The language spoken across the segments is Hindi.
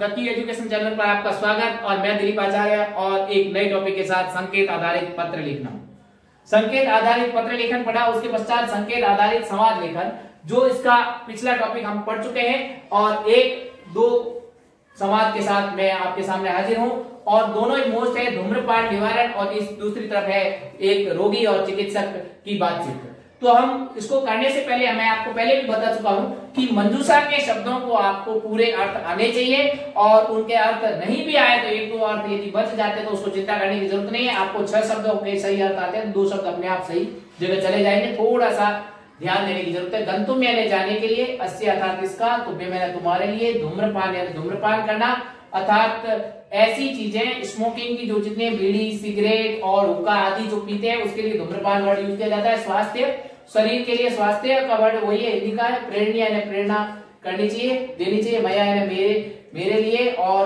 लकी एजुकेशन चैनल पर आपका स्वागत। और मैं दिलीप आचार्य और एक नए टॉपिक के साथ संकेत आधारित पत्र लिखना। संकेत आधारित पत्र लेखन पढ़ा, उसके पश्चात संकेत आधारित संवाद लेखन, जो इसका पिछला टॉपिक हम पढ़ चुके हैं। और एक दो संवाद के साथ मैं आपके सामने हाजिर हूं और दोनों ही मोस्ट है धूम्रपान निवारण और इस दूसरी तरफ है एक रोगी और चिकित्सक की बातचीत। तो हम इसको करने से पहले मैं आपको पहले भी बता चुका हूं कि मंजूषा के शब्दों को आपको पूरे अर्थ आने चाहिए और उनके अर्थ नहीं भी आए तो एक दो अर्थ यदि बच जाते तो उसको चिंता करने की जरूरत नहीं है। आपको 6 शब्दों के सही अर्थ आते हैं, 2 शब्द अपने आप सही जगह चले जाएंगे। थोड़ा सा ध्यान देने की जरूरत है। गंतुम यानी जाने के लिए, अस्य अर्थात इसका, तुभ्य मैंने तुम्हारे लिए, धूम्रपान यानी धूम्रपान करना अर्थात ऐसी चीजें स्मोकिंग की जो जितने बीड़ी सिगरेट और हुक्का आदि जो पीते हैं उसके लिए धूम्रपान वर्ड यूज किया जाता है। स्वास्थ्य, शरीर के लिए स्वास्थ्य का वर्ड वही है, हिंदी का है। प्रेरणा यानी प्रेरणा करनी चाहिए, देनी चाहिए। मया यानी मेरे लिए और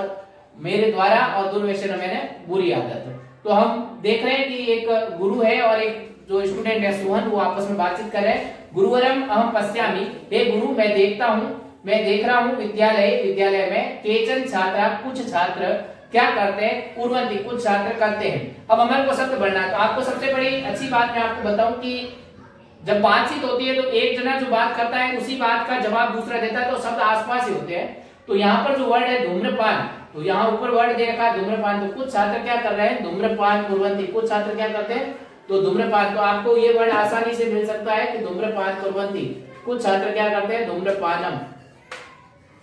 मेरे द्वारा, और दुर्व्यसन यानी बुरी आदत। तो हम देख रहे हैं कि एक गुरु है और एक जो स्टूडेंट है सुहन, वो आपस में बातचीत कर रहे हैं। गुरुवरम अहम पश्यामि, हे गुरु मैं देखता हूँ, मैं देख रहा हूँ। विद्यालय में केचन छात्रा, कुछ छात्र क्या करते हैं, कुर्वन्ति कुछ छात्र करते हैं। अब हमारे को शब्द बढ़ना है तो आपको सबसे बड़ी अच्छी बात मैं आपको बताऊं कि जब बातचीत होती है तो एक जना जो बात करता है उसी बात का जवाब दूसरा देता है, तो शब्द आसपास ही होते हैं। तो यहाँ पर जो वर्ड है धूम्रपान, तो यहाँ ऊपर वर्ड दे रखा है धूम्रपान। तो कुछ छात्र क्या कर रहे हैं, धूम्रपान कुर्वन्ति, कुछ छात्र क्या करते हैं तो धूम्रपान। तो आपको ये वर्ड आसानी से मिल सकता है कि धूम्रपान कुर्वन्ति, कुछ छात्र क्या करते हैं धूम्रपानम।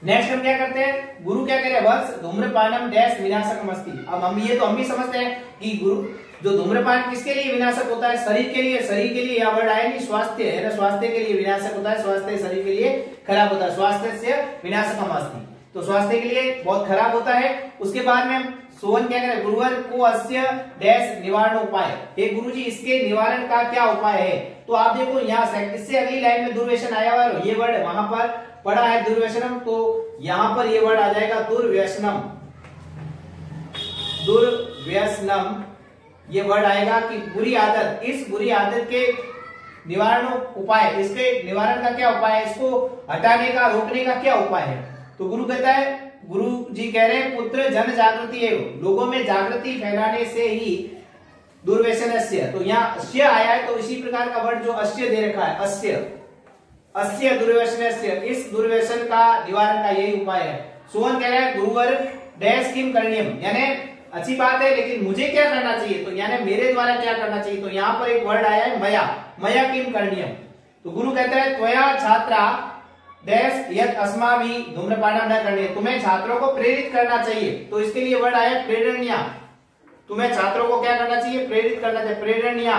नेक्स्ट हम क्या करते हैं, गुरु क्या करे, वत्स धूम्रपानम डैश विनाशकम अस्ति। अब हम भी समझते हैं कि गुरु जो धूम्रपान किसके लिए विनाशक होता है, शरीर के लिए। शरीर के लिए यह वर्ड आया नहीं, स्वास्थ्य है ना, स्वास्थ्य के लिए विनाशक होता है। स्वास्थ्य शरीर के लिए खराब होता है, स्वास्थ्य से विनाशकम अस्ति, तो स्वास्थ्य के लिए बहुत खराब होता है। उसके बाद में सोहन क्या करे, गुरुवर को अस्य डैश निवारण उपाय, हे गुरुजी इसके निवारण का क्या उपाय है। तो आप देखो यहाँ इससे अगली लाइन में दुर्व्यसन आया हुआ है, ये वर्ड वहां पर पढ़ा है दुर्व्यसनम, तो यहां पर ये वर्ड आ जाएगा दुर्व्यसनम। दुर्व्यसनम ये वर्ड आएगा कि बुरी आदत, इस बुरी आदत के निवारण उपाय, इसके निवारण का क्या उपाय है, इसको हटाने का रोकने का क्या उपाय है। तो गुरु कहता है, गुरु जी कह रहे हैं पुत्र जन जागृति है, लोगों में जागृति फैलाने से ही दुर्व्यसनस्य। तो यहाँ अस्य आया है तो इसी प्रकार का वर्ड जो अस्य दे रखा है, अस्य दुर्व्यसनस्य, इस दुर्व्यसन का निवारण का यही उपाय है। सोहन कह रहा है गुरुवर डैश किम करणीयम, यानी अच्छी बात है लेकिन मुझे क्या करना चाहिए, तो यानी मेरे द्वारा क्या करना चाहिए। तो यहाँ पर एक वर्ड आया है मया किम करणीयम। तो गुरु कहता है त्वया छात्रा डैश यद अस्माभि धूम्रपानम न करणीय, तुम्हें छात्रों को प्रेरित करना चाहिए। तो इसके लिए वर्ड आया प्रेरणीय, तुम्हें छात्रों को क्या करना चाहिए, प्रेरित करना चाहिए। प्रेरणीय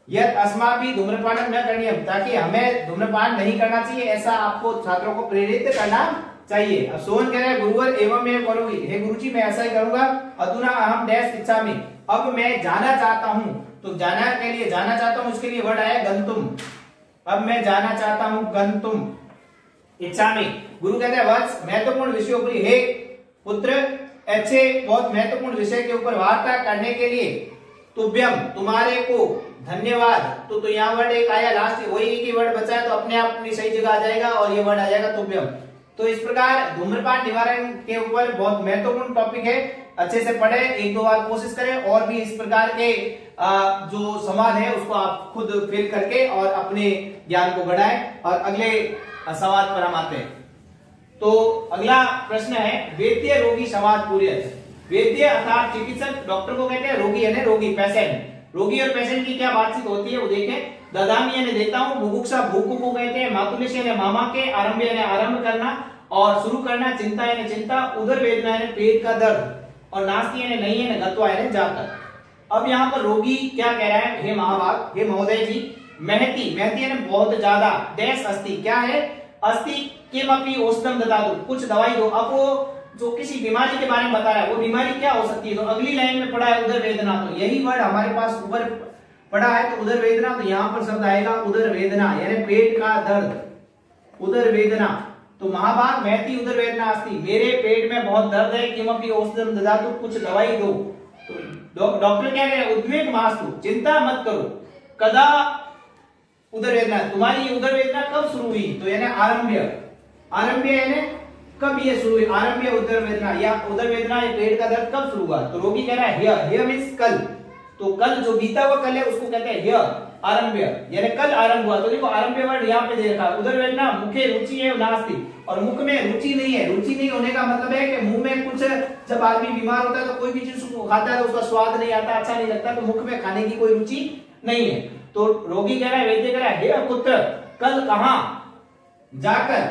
यद अस्माभि धूम्रपानम न करणीय, ताकि हमें धूम्रपान नहीं करना चाहिए, ऐसा आपको छात्रों को प्रेरित करना चाहिए। अब सोहन कह रहे हैं गुरुवर एवं मैं करूंगी, हे गुरुजी मैं ऐसा ही करूंगा। अधुना अहम डैश इच्छामि, अब मैं जाना चाहता हूं। तो जाना के लिए जाना चाहता हूं, उसके लिए वर्ड आया गंतुम, अब मैं जाना चाहता हूं गंतुम इच्छामि। गुरु कहते हैं वत्स महत्वपूर्ण विषयों पर, हे पुत्र अच्छे बहुत महत्वपूर्ण विषय के ऊपर वार्ता करने के लिए तुभ्यम तुम्हारे को धन्यवाद। तो यहाँ वर्ड एक आया लास्ट, वही एक ही वर्ड बचा है तो अपने आप अपनी सही जगह आ जाएगा और ये वर्ड आ जाएगा तुभ्यम। तो इस प्रकार धूम्रपान निवारण के ऊपर बहुत महत्वपूर्ण टॉपिक है, अच्छे से पढ़े, एक दो बार कोशिश करें और भी इस प्रकार के जो संवाद है उसको आप खुद फिल करके और अपने ज्ञान को बढ़ाएं। और अगले संवाद पर हम आते हैं। तो अगला प्रश्न है वैद्य रोगी संवाद पूर्य। वैद्य अर्थात चिकित्सक, डॉक्टर को कहते हैं, रोगी यानी रोगी पेशेंट। रोगी और पेशेंट की क्या बातचीत होती है वो देखें। ददामी यानी देता हूं, बुभुक्षा भूख को कहते हैं, मातुलेश यानी मामा के, आरंभ यानी आरंभ करना और शुरू करना, चिंता यानी चिंता, उदर वेदना यानी पेट का दर्द, और नास्ति यानी नहीं है, गत्वा यानी जाकर। अब यहाँ पर रोगी क्या कह रहा है, हे महाभाग, हे महोदय जी, महती यानी बहुत ज्यादा, डैश अस्ति क्या है, अस्ति किमपि औषधम ददा दो, कुछ दवाई दो। अब वो जो किसी बीमारी के बारे में बता रहा है, वो बीमारी क्या हो सकती है। तो अगली लाइन में पढ़ा है उदर वेदना, तो यही वर्ड हमारे पास ऊपर पढ़ा है तो उदर वेदना, तो यहाँ पर शब्द आएगा उदर वेदना यानी पेट का दर्द, उदर वेदना। तो महाभाग महती उदर वेदना अस्ति, मेरे पेट में बहुत दर्द है, किमपि औषधम ददातु, कुछ दवाई दो। तो डॉक्टर क्या कह रहे हैं, उद्वेग मास्तु, चिंता मत करो, कदा उदर वेदना, तुम्हारी उदर वेदना कब शुरू हुई। तो यानी आरंभ्य यानी कब ये शुरू हुई, आरंभीय उदर वेदना या उदर वेदना या पेट का दर्द कब शुरू हुआ? तो रोगी कह रहा है हियर, हियर मींस कल। तो कल जो बीता हुआ कल है उसको कहते हैं हियर, आरंभ्य, यानी कल आरंभ हुआ। तो देखो आरंभ्य वर्ड यहाँ पे दे रखा है। उदर वेदना मुखे रुचि है नास्ति, और मुख में रुचि नहीं है। रुचि नहीं होने का मतलब है कि मुंह में कुछ, जब आदमी बीमार होता है तो कोई भी चीज खाता है तो उसका स्वाद नहीं आता, अच्छा नहीं लगता, तो मुख में खाने की कोई रुचि नहीं है। तो रोगी कह रहा है, वैद्य कह रहा है, हे पुत्र कल कहां जाकर,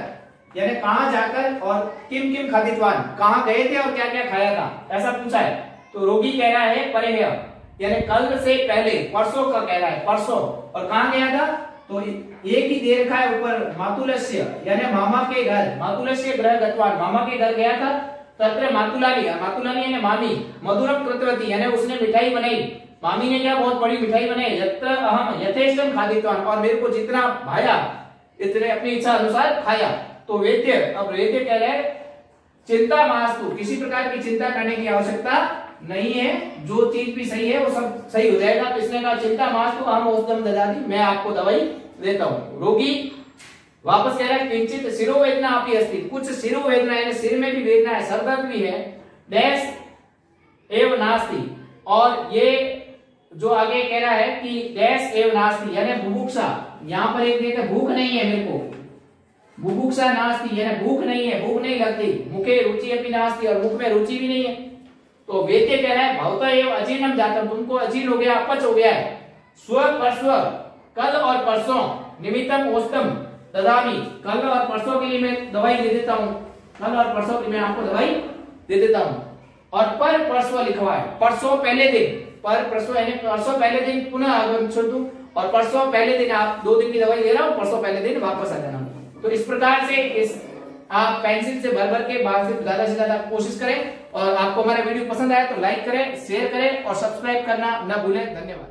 यानी कहां जाकर और किम किम खादितवान, कहां गए थे और क्या क्या खाया था, ऐसा पूछा है। तो रोगी कह रहा है परेह, यानी कल से पहले, परसों का कह रहा है, परसों। और कहां गया था? तो एक ही दे रखा है ऊपर, मातुलस्य, यानी मामा के घर, मातुलस्य ग्रह गतवान, मामा के घर गया था। तत्र मातुलाली, मातुलाली यानी मामी, मधुरम कृतवती, यानी उसने मिठाई बनाई, मामी ने क्या बहुत बड़ी मिठाई बनाई। यत्र अहम यथेष्टम खादितवान, और मेरे को जितना भाया इतने अपनी इच्छा अनुसार खाया। तो वैद्य, अब वैद्य कह रहे हैं चिंता मास्तु, किसी प्रकार की चिंता करने की आवश्यकता नहीं है, जो चीज भी सही है वो सब सही हो जाएगा। तो इसने कहा चिंता मास्तु अहम औषधम ददाति, मैं आपको दवाई देता हूं। रोगी वापस कह रहा है किंचित शिरोवेदना अपि अस्ति, कुछ शिरोवेदना यानी सिर में भी वेदना है, सर दर्द भी है। डैश एव नास्ति, और ये जो आगे कह रहा है कि डैश एव नास्ति यानी बुभुक्षा, यहां पर एक देखा भूख नहीं है मेरे को, बुभुक्षा नास्ति यानी भूख नहीं है, भूख नहीं लगती। मुखे रुचि अपनी नास्ति, और मुख में रुचि भी नहीं है। तो वैद्य कह रहा है भवता एव अजीर्णम जातम, तुमको अजीर्ण हो गया, अपच हो गया है। स्व परस्व, कल और परसों, निमित्तम औषधम ददामि, कल और परसों के लिए मैं दवाई दे देता हूं, कल और परसों की मैं आपको दवाई दे देता हूं। और पर परसों लिखवा है, परसों पहले दिन, पर परसों यानी परसों पहले दिन पुनः आगमन छोड़ दूं, और परसों पहले दिन, आप 2 दिन की दवाई दे रहा हूं, परसों पहले दिन वापस आ जाना। तो इस प्रकार से इस आप पेंसिल से भर भर के बाहर से ज्यादा कोशिश करें। और आपको हमारा वीडियो पसंद आया तो लाइक करें, शेयर करें और सब्सक्राइब करना न भूलें। धन्यवाद।